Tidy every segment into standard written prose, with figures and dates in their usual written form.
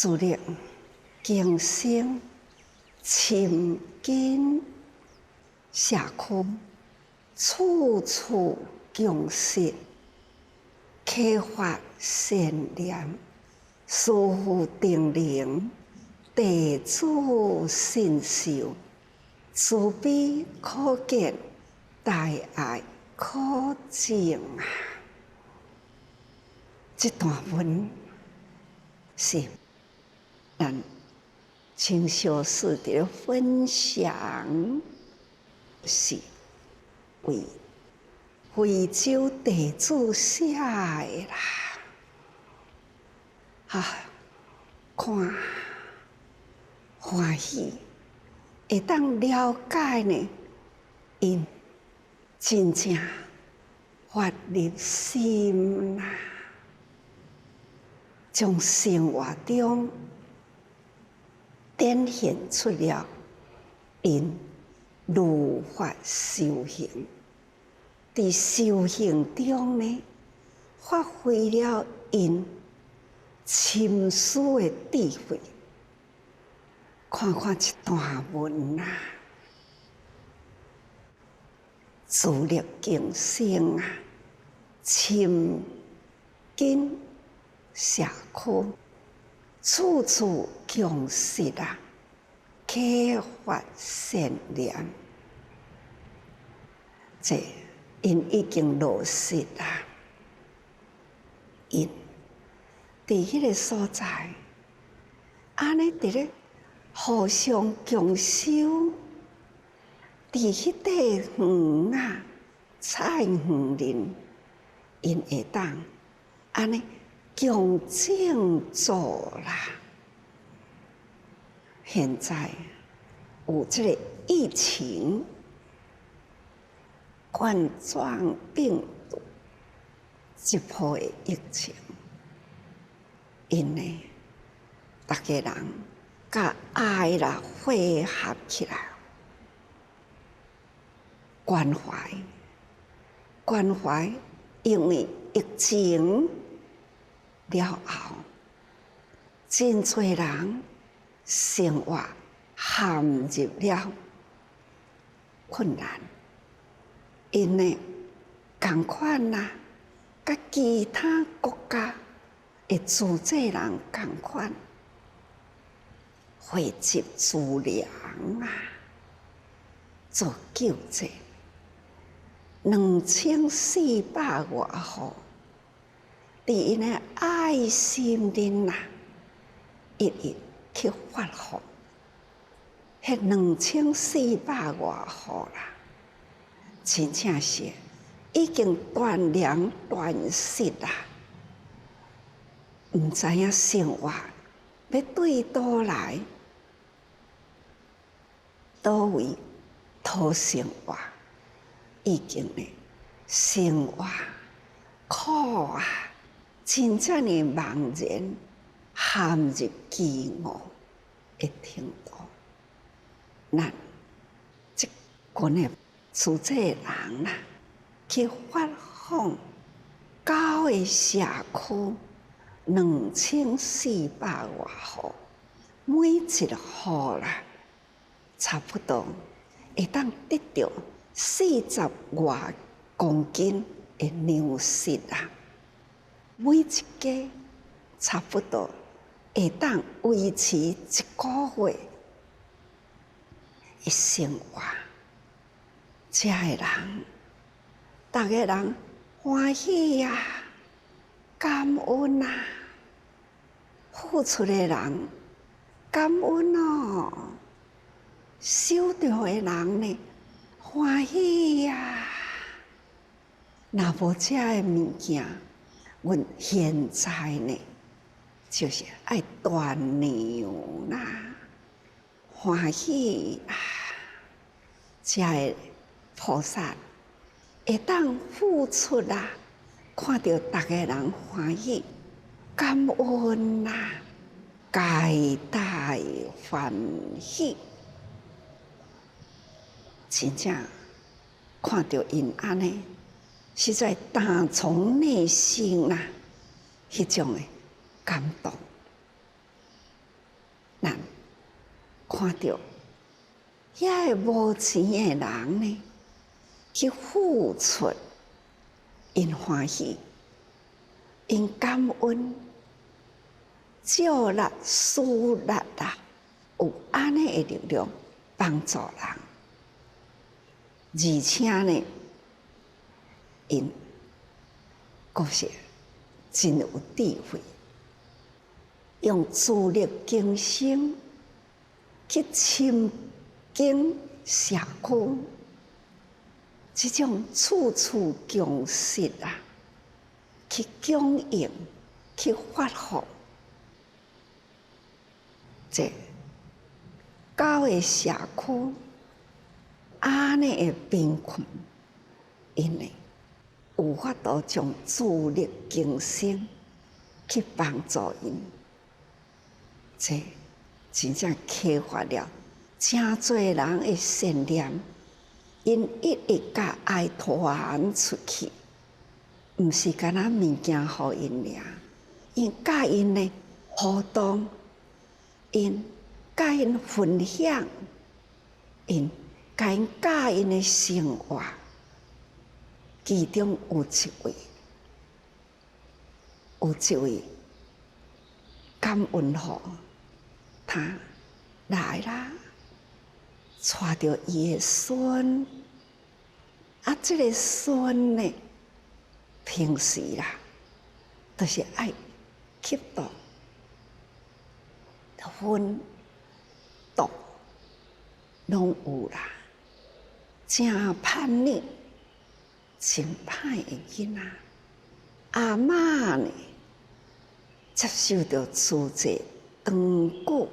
自力更生，亲近社区，处处共识，启发善念，师父定能，弟子信受，慈悲可见，大爱可证啊！这段文是咱清修寺的分享，是为惠州弟子写的啦。看欢喜，会当了解呢，因真正发入心啦，从生活中展现出了因如法修行，在修行中呢，发挥了因深思的智慧。看看这段文啊，自力更生啊，亲近社区，处处共识啊，启发善念。这因已经落实啦，因伫迄个所在，安尼伫咧互相共修，伫迄块园啊，菜园林，因会当安尼共种做啦。现在有这个疫情，冠状病毒这波的疫情，因呢，大家人甲爱啦汇合起来，关怀，因为疫情了后，真侪人生活陷入了困难，因呢同款啦，甲其他国家的自济人同款，汇集资粮啊，做救济，2400多户，伫因的爱心里呐，一一去发放，迄2400多户啦，真正是已经断粮断食啦，毋知影生活要对倒来，倒位讨生活，已经呢生活苦啊，真正的茫然，陷入饥饿的程度。咱即群的自济人啊，去发放9个社区2400多户，每一户啦，差不多会当得到40多公斤的粮食啊，每一家差不多会当维持1个月的生活。这个人，大家人欢喜呀，感恩啊，付出的人感恩哦，收到的人呢欢喜呀。若无这个物件，阮现在呢就是爱断粮啦，欢喜啊！这个菩萨会当付出啦，看到大家人欢喜，感恩啦，皆大欢喜。真正看到因安尼，实在打从内心啦，迄种的感动。看到遐个无钱诶人呢，去付出，因欢喜，因感恩，照力、施力啊，有安尼诶力量帮助人，而且呢，因佫是真有智慧，用自力更生去亲近社区，这种处处强势啊，去供应，去发放，这到个社区安尼的贫困，因为有法度将自力更生去帮助因，这真正启发了真侪人的善念，因一直甲爱传出去，毋是干那物件互因尔，因甲因的互动，因甲因分享，因甲因教因的生活，其中有一位感恩吼，他来啦，带着伊的孙，啊，这个孙呢，平时啦，都是爱吸毒、薰毒，拢有啦，真叛逆、真歹的囡仔。阿嬷呢，接受到自济长久，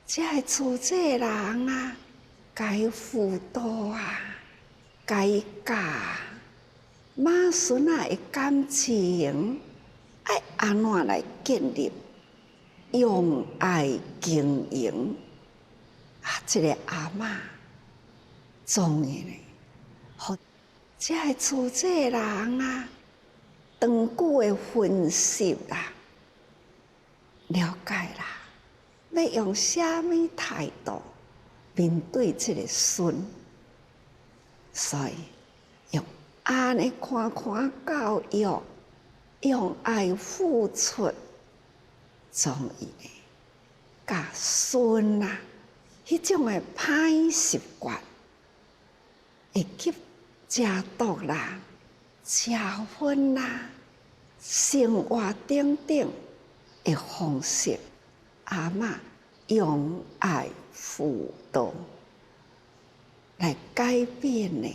这个自济人啊，该辅导啊，该教妈孙仔的感情，爱安怎来建立？用爱经营啊！这个阿嬷总的呢，互这个自济人啊，长久的分析啦、了解啦，要用什么态度面对这个孙？所以用安尼看教育，用爱付出。总伊呢，甲孙啊，迄种的歹习惯，会吸食毒啦、食薰啦、生活等等的方式，阿嬷用爱辅导来改变呢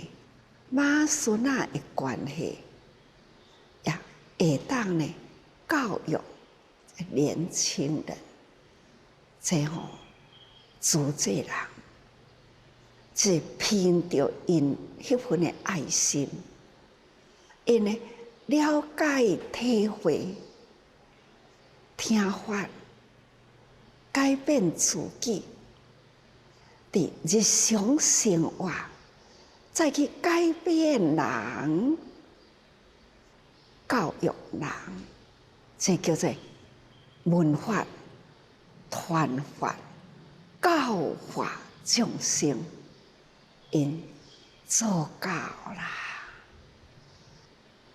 妈孙仔的关系，也会当呢教育。年轻人，这吼自济人，是凭着因迄份的爱心，因呢了解、体会、听法，改变自己，伫日常生活，再去改变人、教育人，这叫做。文化传法教化众生，因做到啦。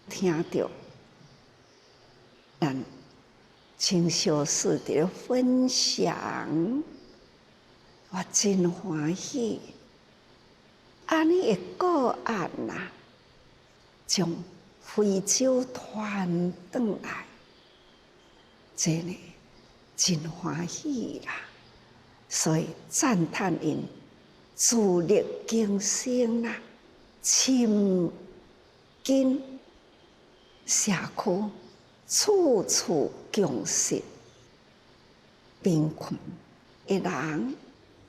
听到咱清小师弟的分享，我真欢喜。安尼的个案啊，从非洲传转来。这呢，真欢喜啦！所以赞叹因自力更生啦，亲近社区，处处强势，贫困的人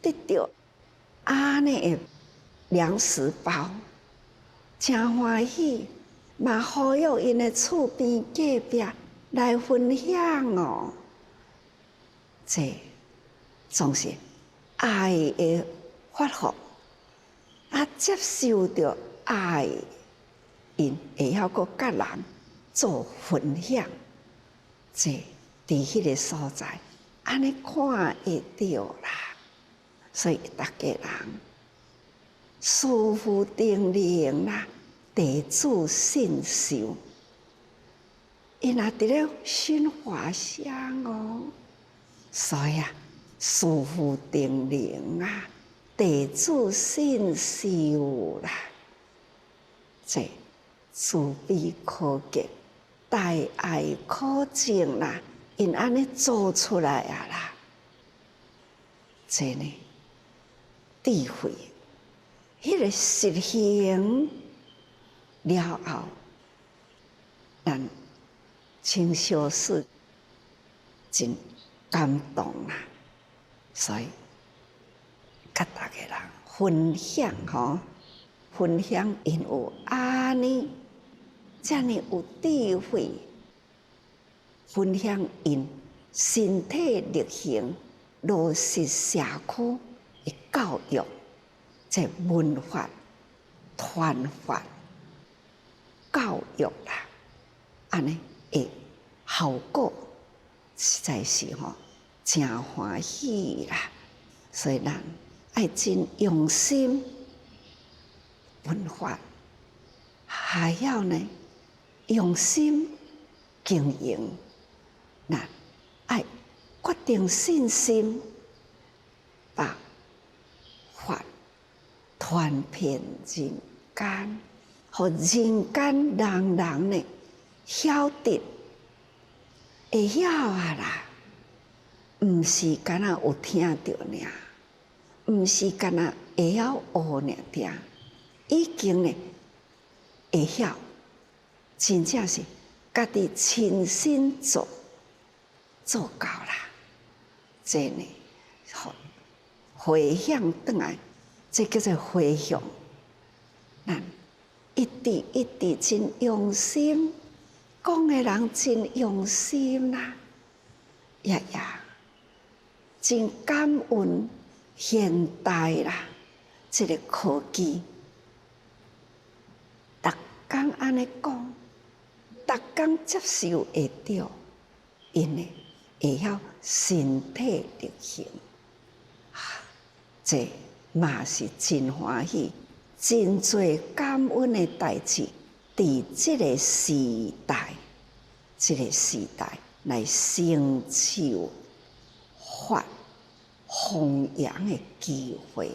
得到安尼的粮食包，真欢喜，嘛呼吁因的厝边隔壁。来分享哦，这总是爱的发放，啊，接受到爱，因会晓个甲人做分享，这伫迄个所在，安尼看会到啦。所以大家人师父定令啦，弟子信受。伊若伫咧熏花香哦，所以啊，师父定令啊，弟子信受啦，这慈悲可敬，大爱可敬啦，因安尼做出来啊啦，这呢智慧，迄个实行了后，咱清修士真感动啦，所以甲大家人分享吼，分享因有安尼遮尔有智慧，分享因身体力行落实社区的教育，即文化传法教育啦，安尼。效果实在是真欢喜啦，所以咱爱真用心文化，还要呢用心经营，咱爱决定信心，把法传遍人间，互人间人人呢晓得。会晓啊啦，毋是干那有听着尔，毋是干那会晓学尔，已经呢会晓，真正是家己亲身做到啦。这呢，回向转来，这叫做回向。咱一直一直真用心。讲的人真用心啦，也真感恩现代啦，这个科技，逐工安尼讲，逐工接受会到，因为会晓身体力行，这嘛是真欢喜，真侪感恩的代志。伫这个时代，来成就法弘扬的机会，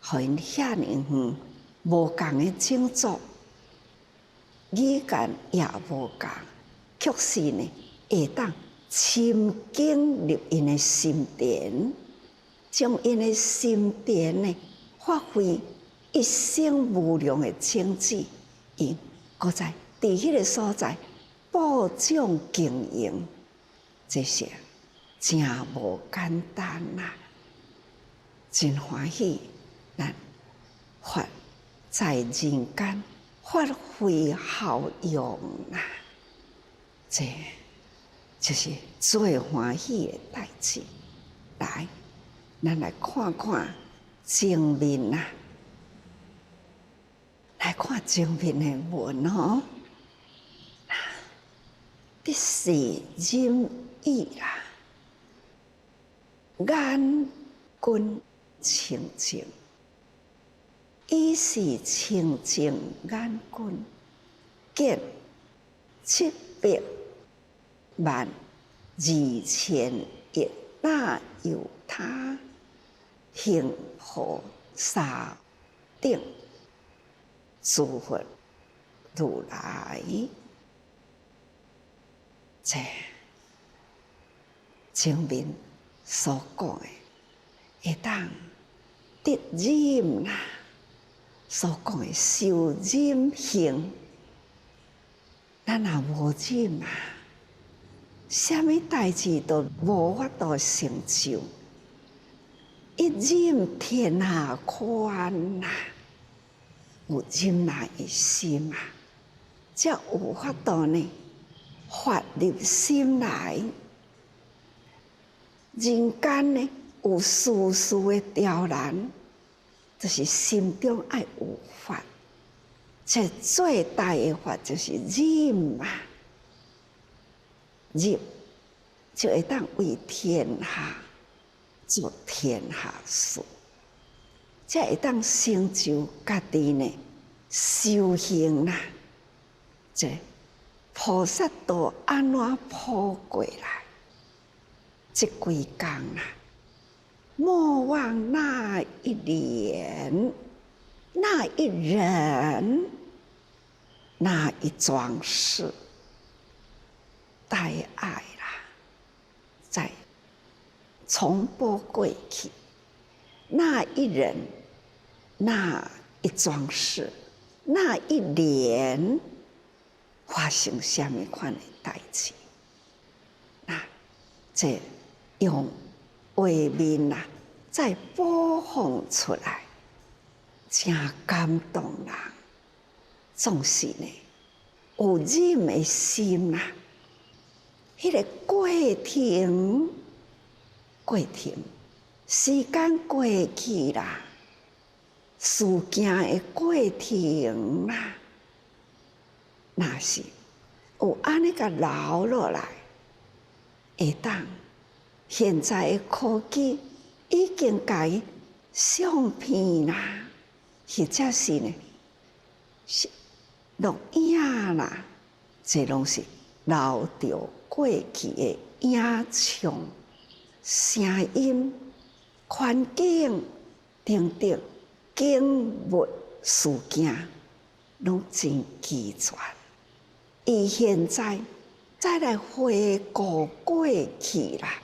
互因遐尼远无共的种族，语言也无共，却是呢会当深经入因的心田，将因的心田呢发挥一生无量的种子，因。搁在伫迄个所在播种经营，这些真无简单啦，真欢喜。咱法在人间发挥效用啦，这就是最欢喜的代志。来，咱来看看正面啦。来看正面的文哦，这是仁义啦，眼君清净，以是清净眼君，见7002000亿，那有他幸福沙定。诸佛如来，这前面所讲的，会当得忍啦，所讲的受忍行，咱若无忍啊，啥物代志都无法度成就，一忍天下宽呐。有忍耐的心啊，才有法度呢，发入心来。人间呢，有丝丝的刁难，就是心中爱有法。这最大的法就是忍嘛，忍就会当为天下做天下事。才会当成就家己呢修行啦。这菩萨道安怎铺过来？这几工啦，莫忘那一年，那一人，那一桩事，带爱啦，再重播过去。那一人，那一桩事，那一年，发生什么款的代志？那这用画面啦，再播放出来，真感动人。总是呢，有忍的心啦。迄个过程，时间过去啦，事件的过程啦，若是有安尼甲留落来，会当现在的科技已经甲伊相片啦，或者是呢是录影啦，这拢是留着过去的影像、声音、环境等等景物事件，拢真齐全。伊现在再来回顾过去啦，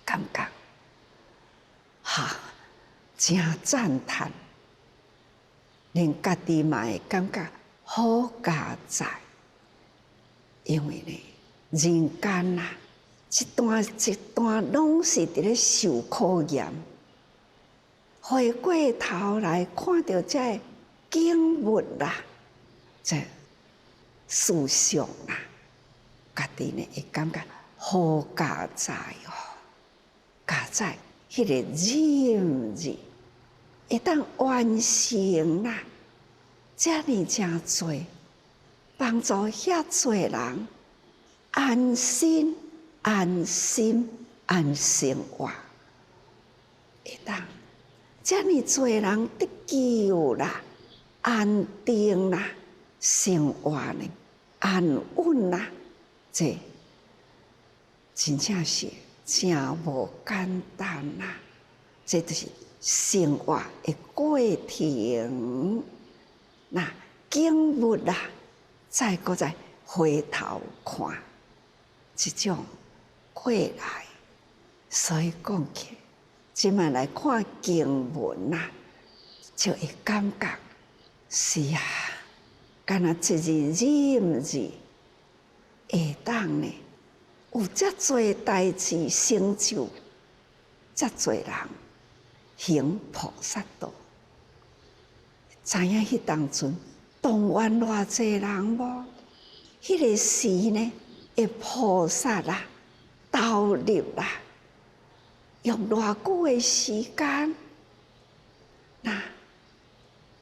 感觉真赞叹，连家己嘛会感觉好佳哉。因为呢，人间啊，一段一段拢是伫咧受考验。回过头来看到这景物啦，这思想啦，家己呢会感觉好佳哉哦！佳哉，迄个忍字会当完成啦，遮尔真多。帮助遐多人安心、安心、安生活，会当遮尔多人得救啦、安定啦、生活呢安稳啦，这真正是真无简单啦。这就是生活的过程，那景物啦。再回头看，这种过来，所以讲起，即摆来看经文啊，就会感觉是啊，敢若一字忍字，会当呢有遮多代志成就，遮多人行菩萨道，知影迄当阵。动员偌济人无？迄个时呢，会菩萨啦、投入啦，用偌久的时间，那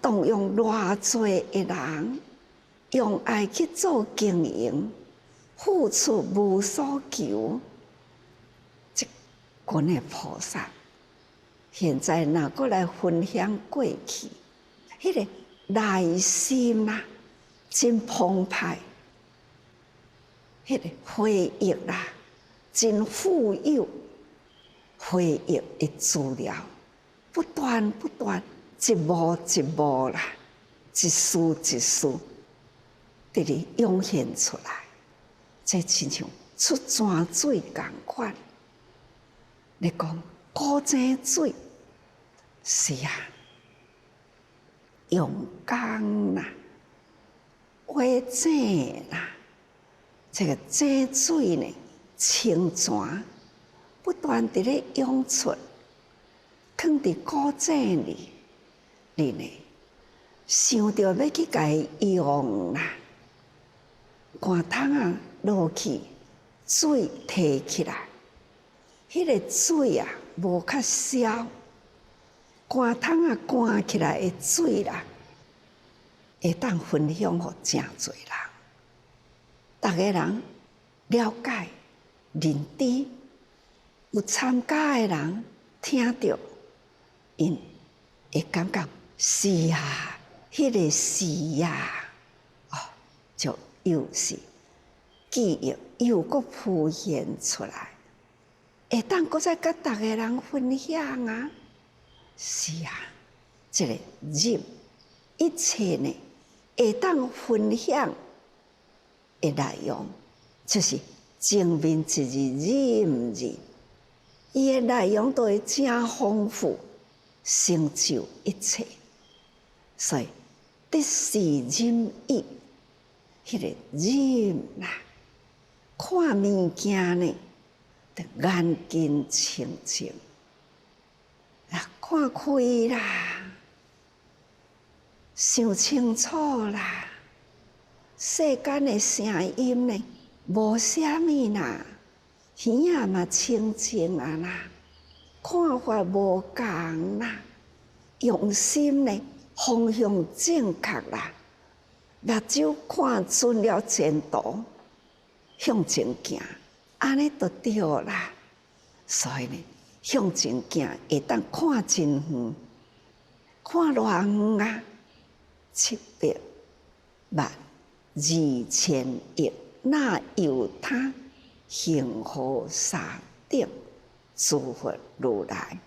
动用偌济的人，用爱去做经营，付出无所求，这群的菩萨，现在若过来分享过去，迄个。内心啦，真澎湃；迄个回忆啦，真富有。回忆的资料，不断，一幕一幕啦，一丝一丝，伫咧涌现出来。这亲像出泉水共款。你讲古井水，是啊。用功啦，画井啦，这个井水呢，清泉不断地咧涌出，放伫古井里，你呢想着要去甲伊用啦，汗桶啊落去，水提起来，迄个水啊无较消。汗桶啊，灌起来的水啦，会当分享给真侪人。逐个人了解、认知，有参加的人听到，因会感觉是啊，迄个是啊，就又是记忆又搁浮现出来，会当搁再甲逐个人分享啊。是啊，这个忍一切呢，会当分享的内容，就是前面一字忍字，伊的内容都会真丰富，成就一切。所以得是忍义，迄个忍啦，看物件呢，得眼睛清净，看开啦，想清楚啦。世间的声音呢，无啥物啦，耳仔嘛清净啊啦，看法无共啦，用心呢方向正确啦，目睭看准了前途，向前行，安尼就对啦。所以呢，向前行会当看真远，看偌远啊？700万2000亿，那由他幸福山顶，诸佛如来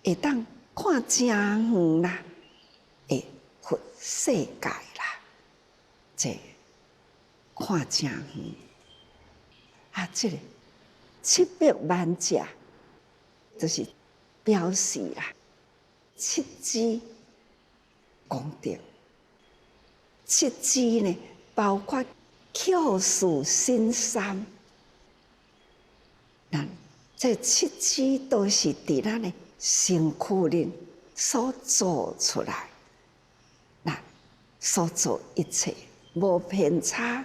会当看真远啦，会佛世界啦，这看真远啊！这个700万只，就是表示啦，7支功德。7支呢，包括口述心三，这7支都是伫咱的身躯里所做出来，所做一切无偏差，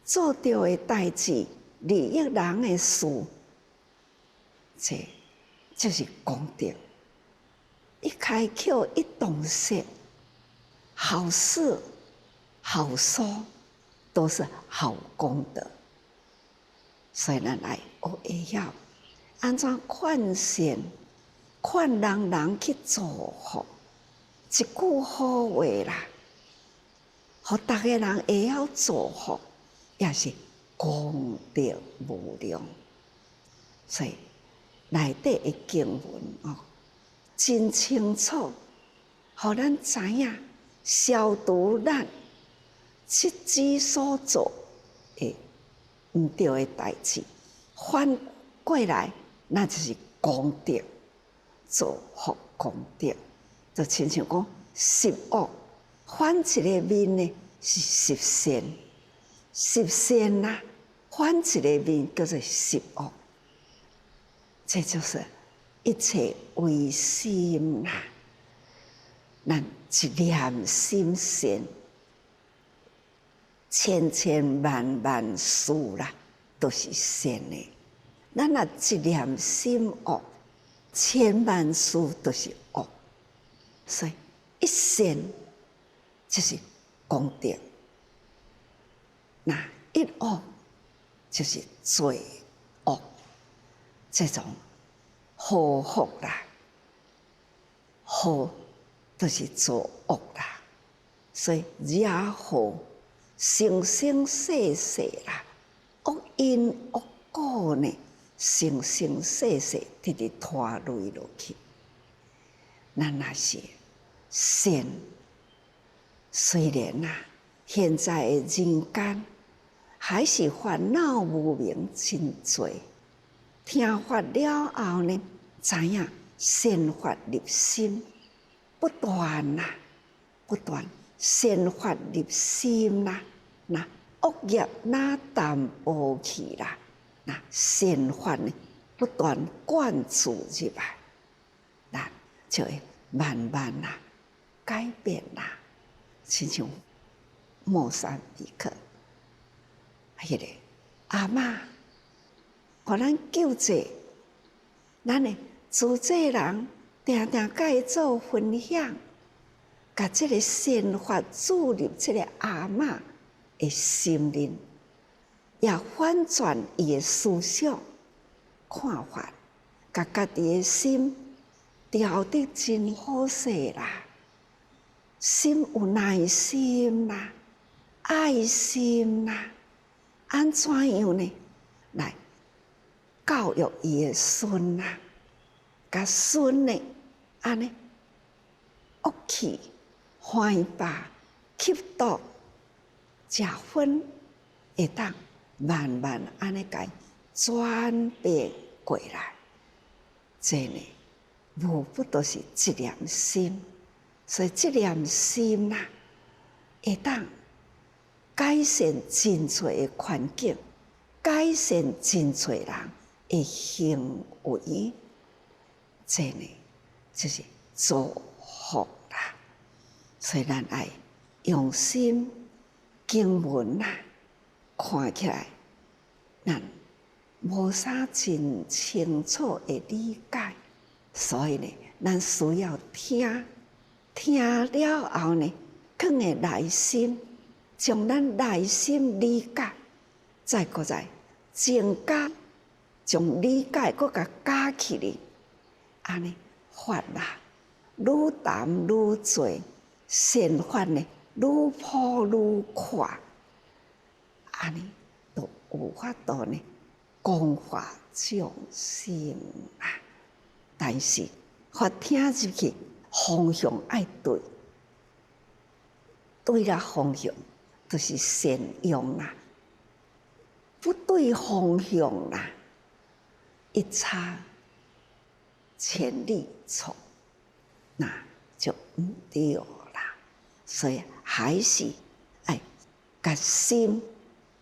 做对的代志，利益人的事，这就是功德。一开口一动舌，好事好说，都是好功德。所以咱来学会晓安怎劝善，劝人去祝福，一句好话啦，互逐个人会晓祝福，也是功德无量。所以内底的经文真清楚，互咱知影消除咱7支所做的毋对的代志，反过来那就是功德，造福功德。就亲像讲10恶，反一个面呢是10善，10善啦，反一个面叫做10恶。这就是一切唯心啦，咱一念心善，千千万万事啦，都是善的。咱若一念心恶，千万事都是恶。所以一善就是功德，那一恶就是罪恶。这种祸福啦，祸就是做恶啦，所以惹祸生生世世啦，恶因恶果呢，生生世世直直拖累落去。咱若是善，虽然现在的人间还是烦恼无明真多。听法了后呢，知影善法入心，不断不断善法入心啦，那恶业哪淡薄去啦，那善法呢不断灌注入来，那就会慢慢改变啦。亲像莫桑比克迄个阿嬷。互咱救济，咱的自济人定定甲伊做分享，甲这个善法注入这个阿嬷的心灵，也反转伊的思想看法，甲家己的心调得真好势啦，心有耐心啦，爱心啦，安怎样呢？来教育伊的孙啦，甲孙呢，安尼恶气、欢霸、吸毒、食薰，会当慢慢安尼甲转变过来。这呢，无不都是一念心，所以这念心呐，会当改善真侪的环境，改善真侪人的行为。这呢，就是祝福啦。所以咱爱用心经文呐，看起来咱无啥真清楚的理解，所以呢，咱需要听，听了后呢，放在内心，将咱内心理解，再增加，将理解搁甲加起来，安尼法啦，愈淡愈侪，善法呢，愈普愈宽，安尼都有法度呢。光化众生啊！但是发听入去，方向爱对，对了方向就是善用啦。不对方向啦，一差千里错，那就唔对啦。所以还是爱把心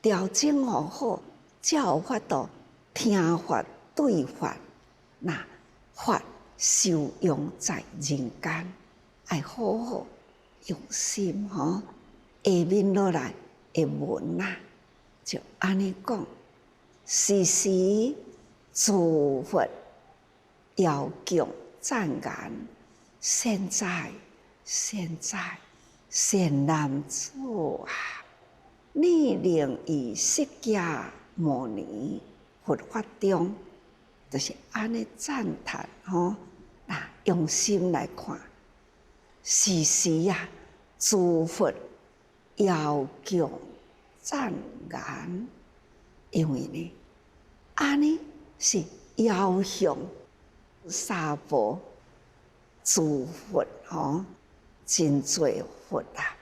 调整好。才有法度听法对法，那法受用在人间，爱好好用心吼。下面落来的文啊，就安尼讲：时时诸佛遥供赞言，现在善男子啊，你能以释迦牟尼佛法中，就是安尼赞叹吼。那用心来看，时时啊，诸佛遥供赞言，因为呢，安尼是遥向三宝诸佛吼，真侪佛啊。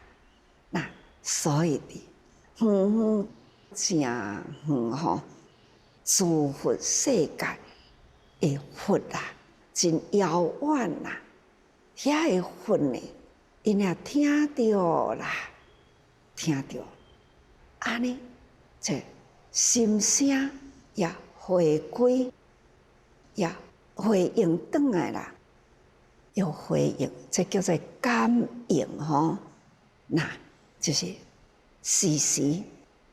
那所以的，正远吼，诸佛世界的佛啊，真遥远啦！遐个佛呢，因也听着啦，听着，安尼这心声也回归，也回应转来啦，又回应，这叫做感应吼。那就是时时。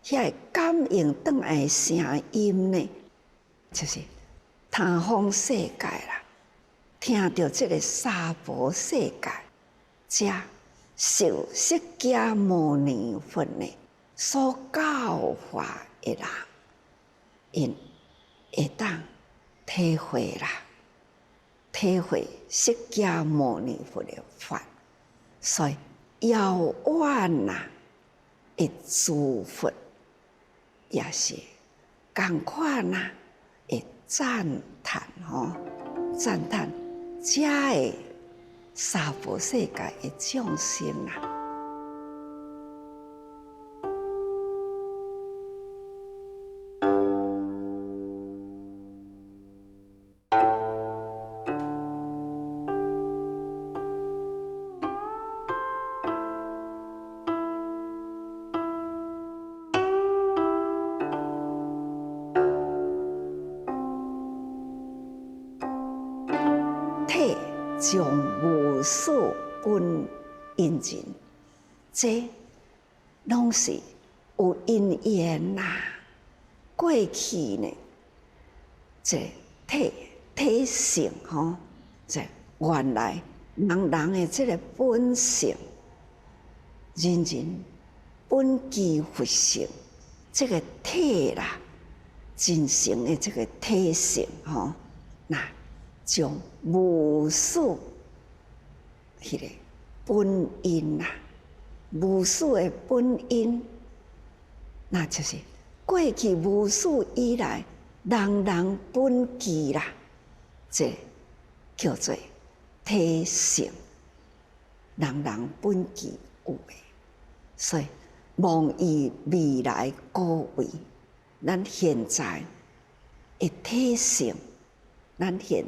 遐感应转来的声音呢，就是他方世界啦，听到这个娑婆世界，这受释迦牟尼佛呢所教化的人，因会当体会啦，体会释迦牟尼佛的法，所以遥远啦的诸佛。也是同款呐，会赞叹吼，赞叹这个娑婆世界的众生啊。将无数君因人，这拢是有因缘呐。过去呢，这体性吼，这原来人的这个本性，人本具佛性，这个体啦，真性的这个体性吼，那将无数迄个本因啊，无数的本因，那就是过去无数以来人人本具啦，这叫做体性，人人本具有的，所以望以未来高位，咱现在的体性，咱现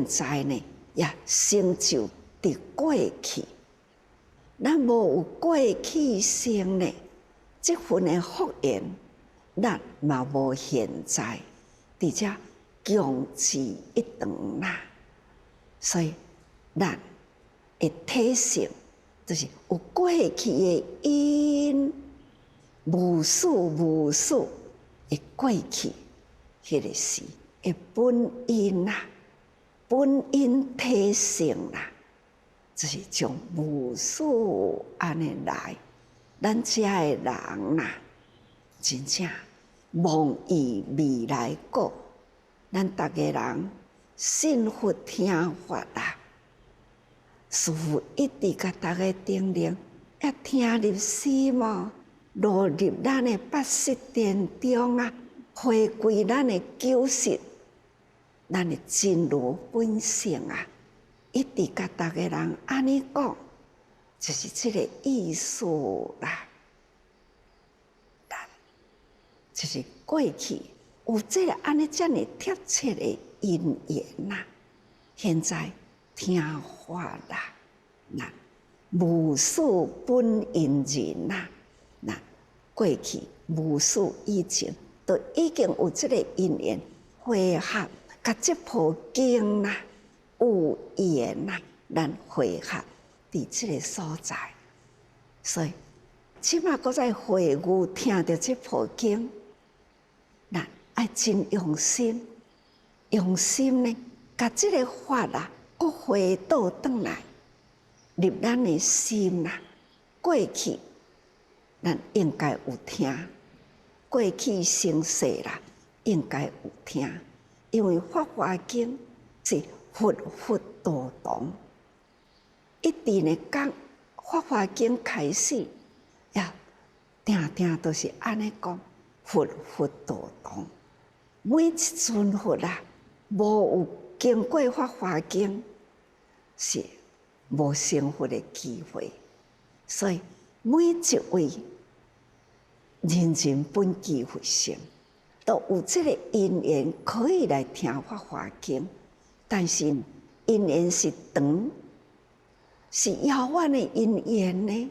在呢，也成就伫过去，咱无有过去生呢，这份的福缘，咱嘛无现在，伫遮共治一场啦。所以，咱的体性就是有过去的因，无数的过去，迄个是的本因啦，本因体性啦，就是从无数安尼来，咱遮的人啦，真正望以未来果，咱逐个人信佛听法啦，师父一直甲大家叮咛，要听入心哦，落入咱的八识殿中啊，回归咱的九识，咱的真如本性啊，一直甲大家人安尼讲，就是这个意思啦。就是过去有这个安尼这么贴切的因缘呐，现在听法啦，那无数本因人呐，那过去无数以前都已经有这个因缘汇合，甲这部经呐有缘呐，咱汇合伫这个所在，所以即马搁再会悟听到这部经。咱爱真用心，用心呢，甲这个法啊，搁回倒转来，入咱的心啦。过去咱应该有听，过去生世啦，应该有听，因为《法华经》是佛佛道同，一直呢讲《法华经》开始，呀，定都是安尼讲。佛佛道同，每一尊佛啊，无有经过《法华经》，是无成佛的机会。所以每一位人人本具佛性，都有这个因缘可以来听《法华经》，但是因缘是长，是遥远的因缘呢，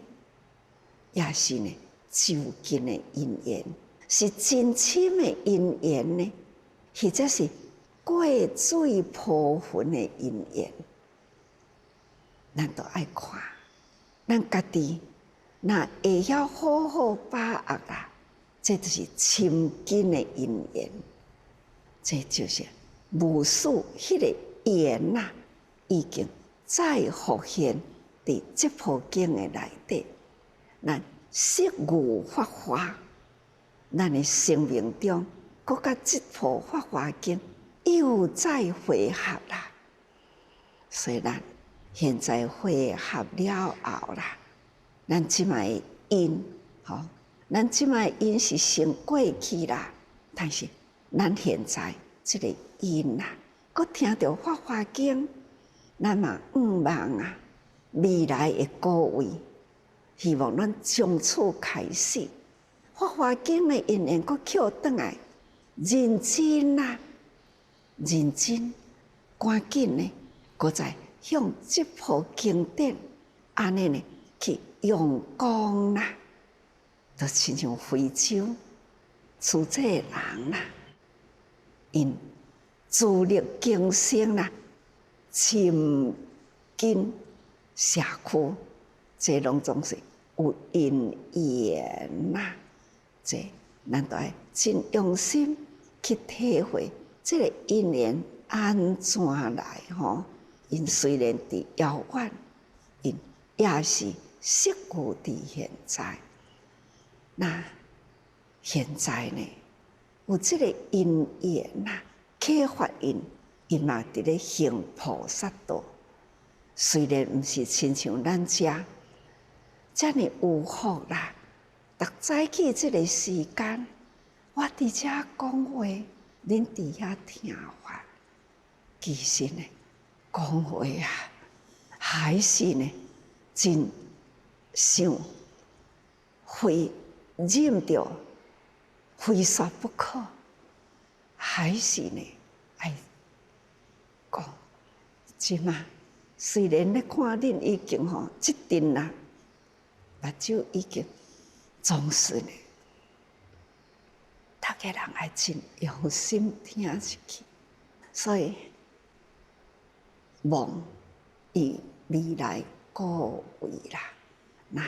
也是呢就近的因缘。是真深的因缘呢，或者是过水泡粉的因缘，咱都爱看。咱家己若会晓好好把握啦，这就是深根的因缘。这就是无数迄个缘呐，已经再复现伫这部经的内底。咱识悟法华。咱的生命中，搁甲这部《法华经》又再汇合啦。所以咱现在汇合了后啦，咱即卖因，咱即卖因是成过去啦，但是咱现在这个因啦，搁听到《法华经》，咱嘛望啊，未来的高位，希望咱从此开始。《法华经》的因缘，搁捡转来，认真啊，认真，赶紧呢，搁再向这部经典安尼呢去用功啦，就亲像非洲出这人啦，因自力更生啦，亲近社区，这拢总是有因缘呐。这咱都爱真用心去体会这个因缘安怎来吼？因虽然伫遥远，因也是实故伫现在。那现在呢，有这个因缘呐，启发因伊嘛伫咧行菩萨道。虽然毋是亲像咱遮尔有福啦，逐早起即个时间，我伫遮讲话，恁伫遐听法。其实呢，讲话啊，还是呢，真想非忍着，非说不可，还是呢爱讲。即嘛，虽然咧看恁已经即阵啦，目睭已经总是呢，大家人爱真用心听入去，所以望以未来各位啦，那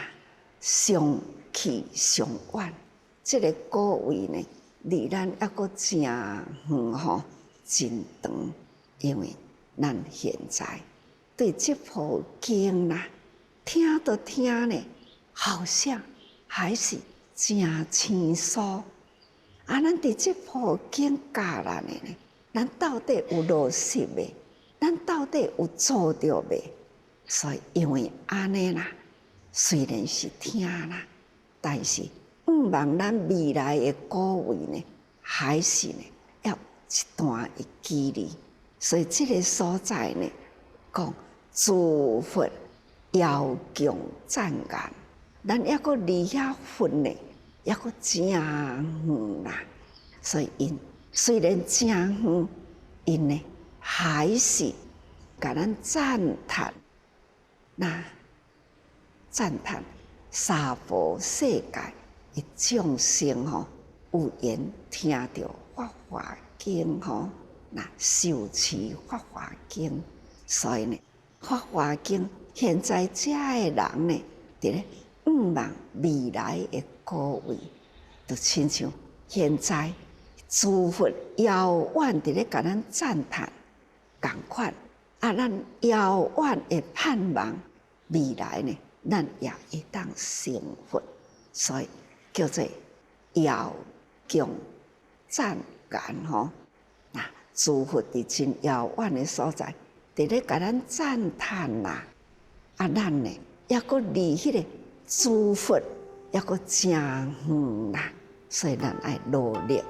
上去上远，这个各位呢，离咱还阁真远真长，因为咱现在对这部经啦，听都听呢，好像还是真生疏。咱伫这部经教咱的呢，咱到底有落实未？咱到底有做着未？所以因为安尼啦，虽然是听啦，但是毋望咱未来的各位呢，还是呢要一段的距离。所以这个所在呢，讲诸佛遥供赞言，咱还阁离遐佛呢，还阁真远啦。所以因虽然真远，因呢还是甲咱赞叹，那赞叹娑婆世界的众生有缘听到法华经那受持法华经，所以呢，法华经现在遮的人呢，伫咧毋望未来的各位，就亲像现在诸佛遥远伫咧甲咱赞叹共款，咱遥远的盼望未来呢，咱也会当成佛，所以叫做遥供赞言那诸佛伫真遥远的所在，伫咧甲咱赞叹啦。咱呢，还阁离迄个诸佛还阁真远啦，所以咱爱努力。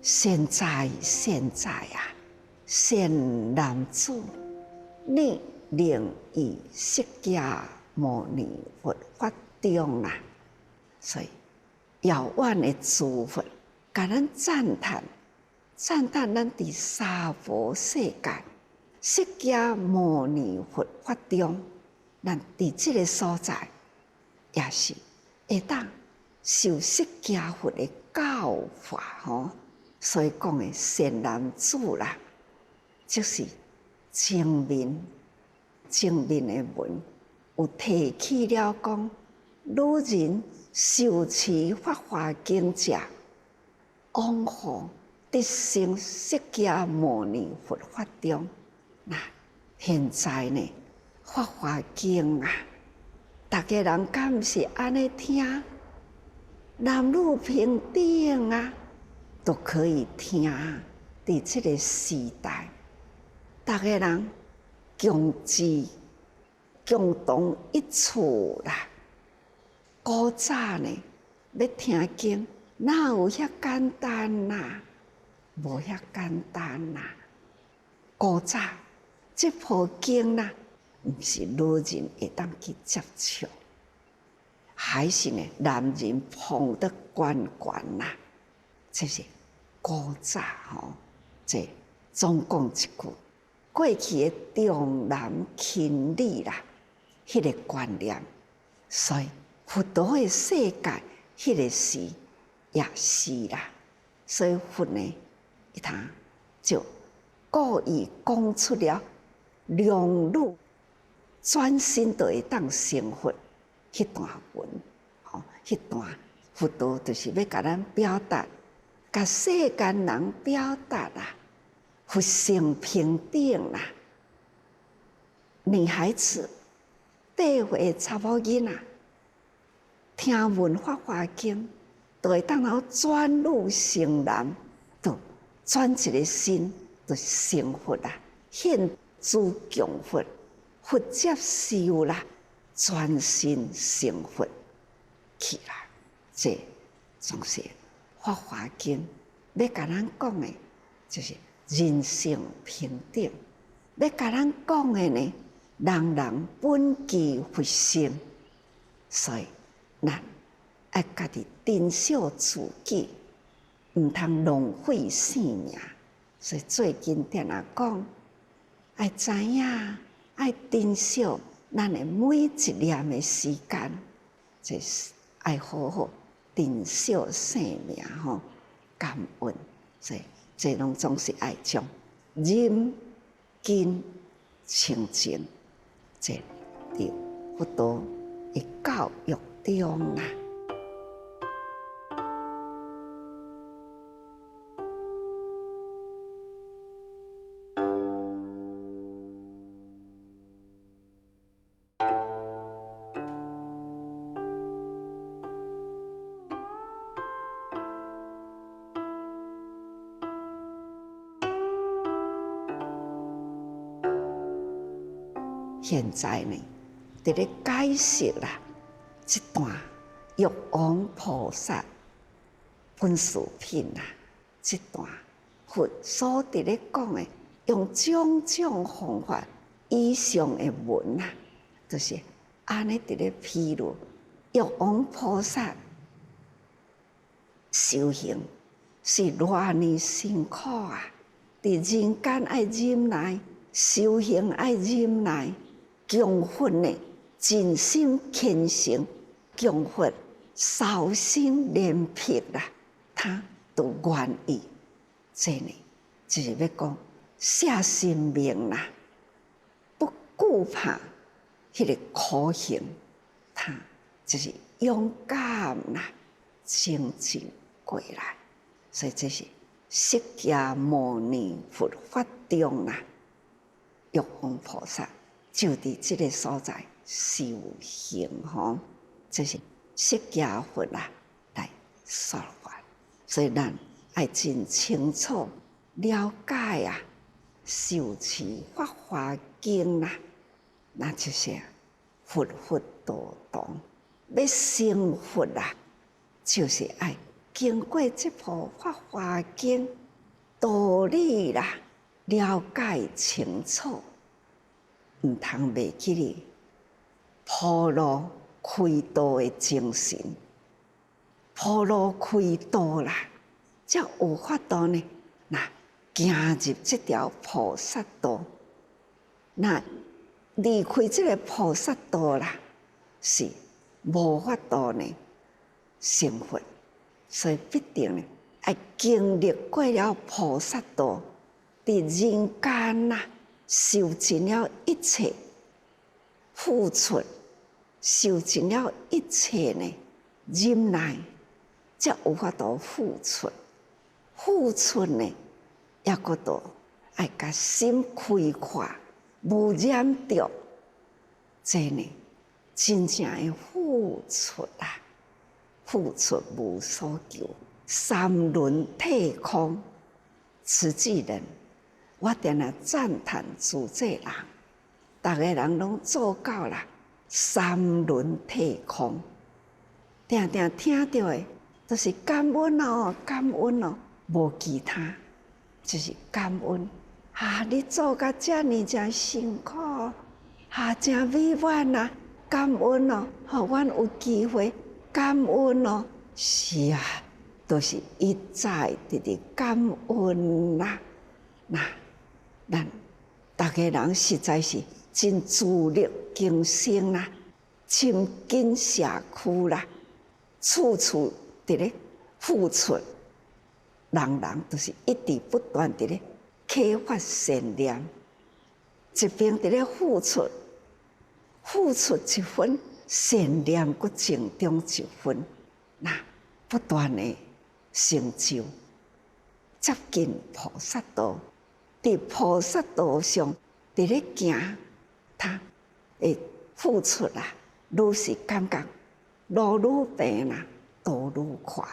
现在啊，善男子，你能以释迦牟尼佛法中啦，所以遥远的诸佛，甲咱赞叹咱伫娑婆世界释迦牟尼佛法中，咱伫这个所在，也是会当受释迦佛的教法所以讲的善男子啦，就是前面的文有提起了讲，女人受持法华经者，往复得生释迦牟尼佛法中。那现在呢，法华经啊，大家人敢毋是安尼听？男女平等啊！都可以听，伫这个时代，大家人共治共同一处啦。古早呢，要听经，哪有遐简单呐？无遐简单呐。古早这部经啦，毋是女人会当去接触，还是呢男人捧得悬啦，这是。古早这总讲一句，过去的重男轻女啦，迄个观念，所以佛陀的世界迄个时也是啦。所以佛呢，他就故意讲出了量女转身就会当成佛迄段文，迄段佛陀就是要甲咱表达，甲世间人表达啦，佛性平等啦。女孩子缀会查某囡仔，听闻《法华经》，就会当然转女成男，就转一个身，就成佛啦，现诸强佛，佛接受啦，转身成佛去啦。这总是《法华经》要甲咱讲的，就是人性平等；要甲咱讲的呢，人人本具佛性，所以咱要家己珍惜自己，毋通浪费生命。所以最近定啊讲，要知影，要珍惜咱的每一念的时间，就是要好好珍惜生命吼，感恩。所以这拢总是爱将忍、敬、清净。这伫佛陀的教育中啦。现在呢，伫咧解释啦，这段玉王菩萨本事品啦，这段佛所伫咧讲的，用种种方法以上的文啊，就是安尼伫咧披露玉王菩萨修行是偌呢辛苦啊！伫人间爱忍耐，修行爱忍耐。强佛呢，尽心虔诚，强佛扫心连撇啦，他都愿意。这呢，就是要讲舍生命啦，不顾怕迄个苦行，他就是勇敢啦，精进过来。所以这是释迦牟尼佛法中啦，玉皇菩萨。就伫这个所在修行吼，这是释迦佛啊来说法，所以咱爱真清楚了解啊，受持法华经啦，那就是佛佛道道，要成佛啊，就是爱经过这部法华经道理啦，了解清楚。毋通袂记哩，铺路开道的精神，铺路开道啦，才有法度呢。那行入这条菩萨道，那离开这个菩萨道啦，是无法度呢成佛。所以必定呢，要经历过了菩萨道，伫人间呐。受尽了一切付出，受尽了一切呢忍耐，才有法度付出。付出呢，也个度爱甲心开阔，无染着。这呢，真正的付出啊！付出无所求，三轮体空，慈济人。我定来赞叹自这人，逐个人拢做到啦，三轮体空。定定听到的都是感恩哦，感恩哦，无其他，就是感恩。你做甲遮尔真辛苦，真委婉啊，感恩哦，互阮有机会，感恩哦。是啊，都是一再的感恩啦，那。咱逐个人实在是真自力更生啦，亲近社区啦，处处伫咧付出，人人都是一直不断伫咧启发善念，一边伫咧付出，付出一分，善念佫增长一分，那不断的成就，接近菩萨道，伫菩萨道上伫咧行，他会付出啦，愈是感觉路愈平啦，道愈宽，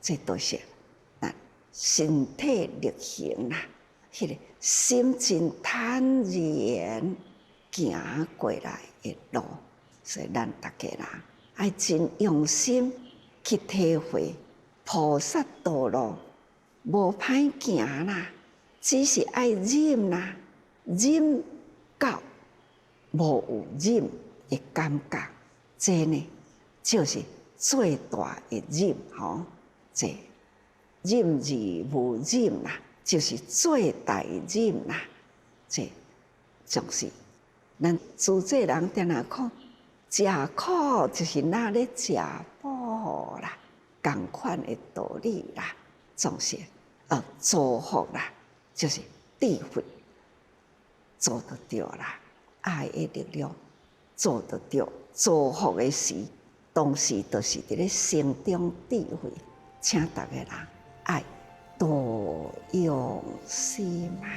这都是咱身体力行啦，迄个心真坦然行过来的路，所以咱大家人爱真用心去体会菩萨道路，无歹行啦，只是爱忍啦，忍到无有忍的感觉，这呢就是最大的忍吼。这忍而无忍啦，就是最大的忍啦。这就是咱自济人定定讲，食苦就是那咧食补啦，同款的道理啦，总是造福啦，就是智慧做得到啦，爱的力量做得到，造福的时，同时就是伫咧生长智慧，请大家人爱多用心啊。